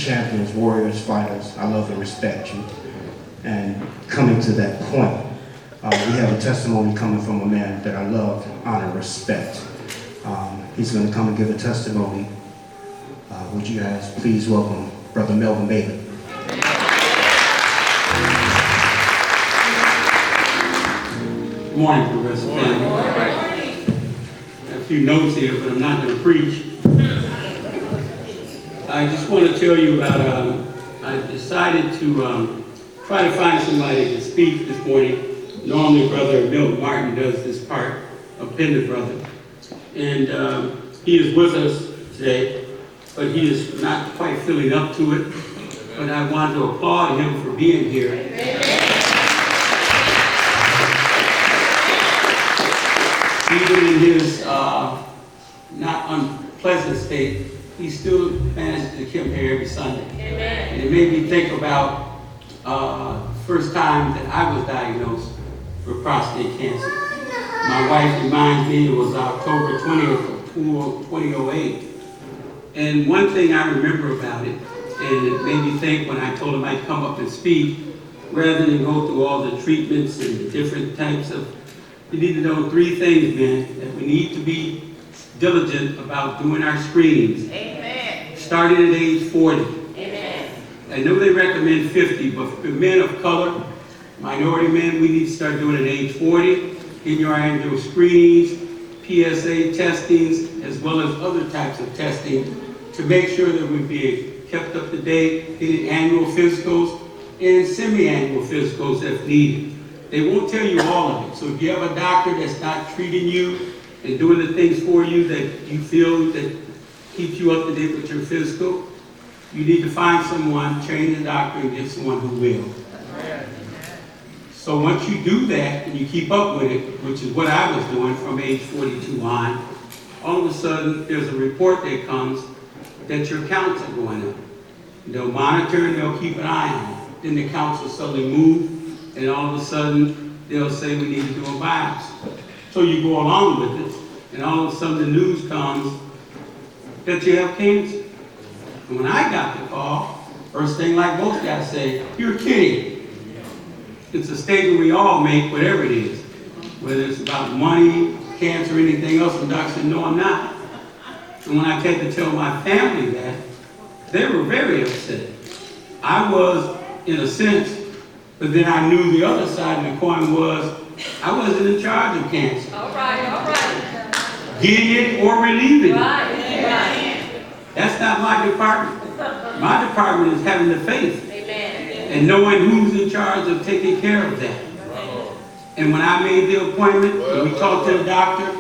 champions, warriors, fighters. I love and respect you. And coming to that point, we have a testimony coming from a man that I love, honor, and respect. He's going to come and give a testimony. Would you guys please welcome Brother Melvin Bailey? Good morning, Progressive family. A few notes here, but I'm not going to preach. I just want to tell you about, I decided to try to find somebody to speak this morning. Normally, Brother Milton Martin does this part of Pender Brother. And he is with us today, but he is not quite feeling up to it. But I want to applaud him for being here. Even in his not unpleasant state, he still manages to come here every Sunday. Amen. And it made me think about the first time that I was diagnosed with prostate cancer. My wife reminds me it was October 20th of 2008. And one thing I remember about it, and it made me think when I told him I'd come up and speak, rather than go through all the treatments and the different types of, you need to know three things, man, that we need to be diligent about doing our screenings. Amen. Starting at age 40. Amen. I know they recommend 50, but for men of color, minority men, we need to start doing it at age 40. In your annual screenings, PSA testings, as well as other types of testing to make sure that we're being kept up to date, getting annual physicals and semi-annual physicals if needed. They won't tell you all of it. So if you have a doctor that's not treating you and doing the things for you that you feel that keeps you up to date with your physical, you need to find someone, train the doctor, and get someone who will. So once you do that and you keep up with it, which is what I was doing from age 42 on, all of a sudden there's a report that comes that your counts are going up. They'll monitor and they'll keep an eye on it. Then the counts will suddenly move, and all of a sudden they'll say we need to do a biopsy. So you go along with it, and all of a sudden the news comes that you have cancer. And when I got the call, first thing like most guys say, you're kidding. It's a statement we all make, whatever it is. Whether it's about money, cancer, anything else, and the doctor said, no, I'm not. And when I had to tell my family that, they were very upset. I was, in a sense, but then I knew the other side of the coin was, I wasn't in charge of cancer. All right, all right. Getting it or relieving it. Right. That's not my department. My department is having the faith. And knowing who's in charge of taking care of that. And when I made the appointment, and we talked to the doctor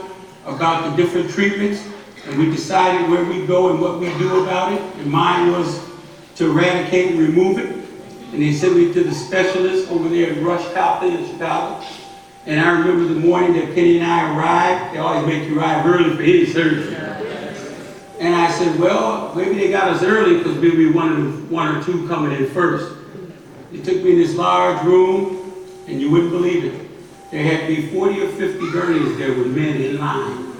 about the different treatments, and we decided where we go and what we do about it, and mine was to eradicate and remove it. And they sent me to the specialist over there at Rush Copley in Chicago. And I remember the morning that Penny and I arrived. They always make you arrive early for any surgery. And I said, well, maybe they got us early because maybe one or two coming in first. They took me in this large room, and you wouldn't believe it. There had to be 40 or 50 gurneys there with men in line,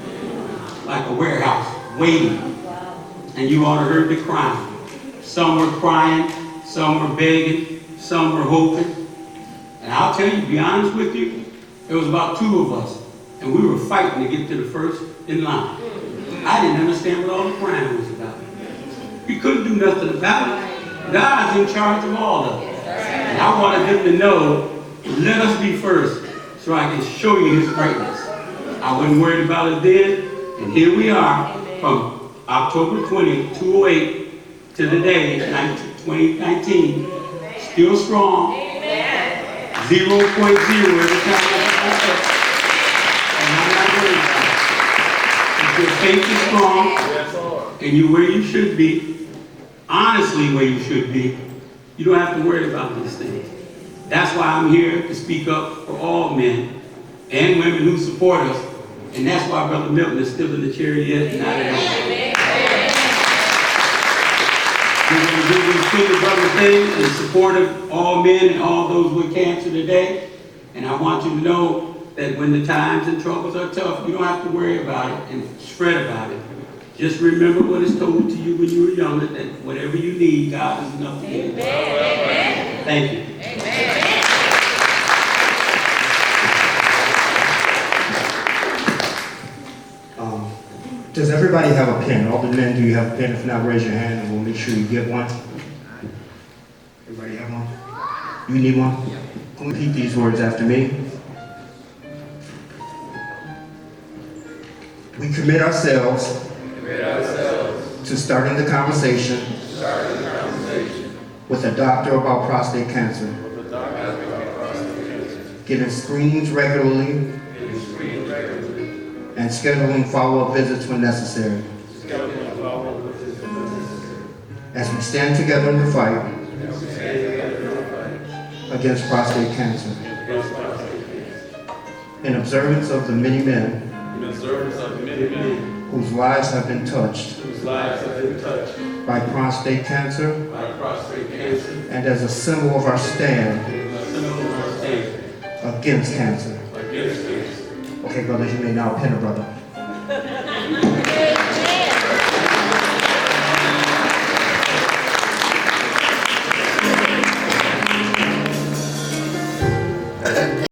like a warehouse, waiting. And you ought to heard the crying. Some were crying, some were begging, some were hoping. And I'll tell you, to be honest with you, there was about 2 of us, and we were fighting to get to the first in line. I didn't understand what all the crying was about. We couldn't do nothing about it. God's in charge of all of it. And I wanted them to know, let us be first so I can show you his greatness. I wasn't worried about it then, and here we are from October 20, 2008 to the day, 2019, still strong, 0.0 every time I step. And I'm not worried about it. If your faith is strong, and you're where you should be, honestly where you should be, you don't have to worry about these things. That's why I'm here to speak up for all men and women who support us. And that's why Brother Milton is still in the chair yet. Not at all. We're going to do these Pender Brother things in support of all men and all those with cancer today. And I want you to know that when the times and troubles are tough, you don't have to worry about it and fret about it. Just remember what is told to you when you were younger, that whatever you need, God is enough to give. Thank you. Does everybody have a pen? All the men, do you have a pen? If not, raise your hand and we'll make sure you get one. Everybody have one? You need one? Repeat these words after me. We commit ourselves to starting the conversation with a doctor about prostate cancer, getting screenings regularly, and scheduling follow-up visits when necessary. As we stand together in the fight against prostate cancer. In observance of the many men whose lives have been touched by prostate cancer, and as a symbol of our stand against cancer. Okay, brothers, you may now pin a brother.